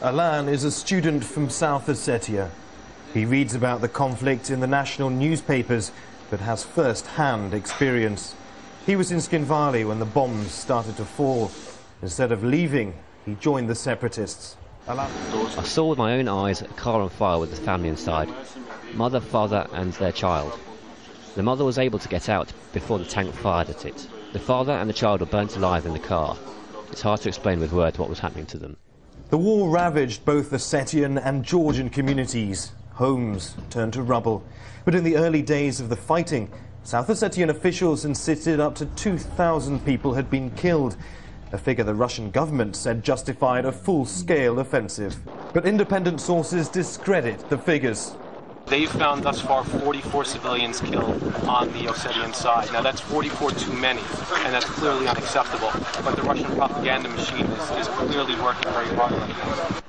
Alan is a student from South Ossetia. He reads about the conflict in the national newspapers, but has first-hand experience. He was in Tskhinvali when the bombs started to fall. Instead of leaving, he joined the separatists. I saw with my own eyes a car on fire with the family inside, mother, father and their child. The mother was able to get out before the tank fired at it. The father and the child were burnt alive in the car. It's hard to explain with words what was happening to them. The war ravaged both Ossetian and Georgian communities. Homes turned to rubble. But in the early days of the fighting, South Ossetian officials insisted up to 2,000 people had been killed, a figure the Russian government said justified a full-scale offensive. But independent sources discredit the figures. They've found thus far 44 civilians killed on the Ossetian side. Now that's 44 too many, and that's clearly unacceptable. But the Russian propaganda machine is clearly working very hard on this.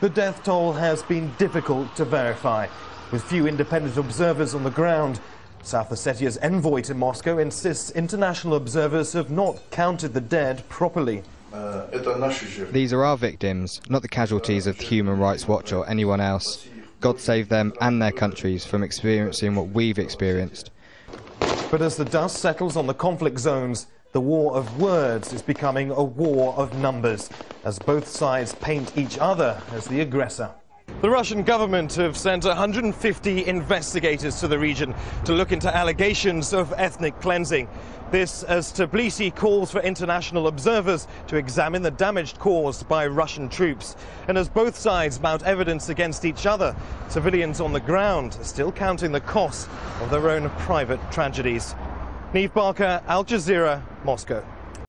The death toll has been difficult to verify. With few independent observers on the ground, South Ossetia's envoy to Moscow insists international observers have not counted the dead properly. These are our victims, not the casualties of the Human Rights Watch or anyone else. God save them and their countries from experiencing what we've experienced. But as the dust settles on the conflict zones, the war of words is becoming a war of numbers, as both sides paint each other as the aggressor. The Russian government have sent 150 investigators to the region to look into allegations of ethnic cleansing. This as Tbilisi calls for international observers to examine the damage caused by Russian troops. And as both sides mount evidence against each other, civilians on the ground are still counting the cost of their own private tragedies. Neve Barker, Al Jazeera, Moscow.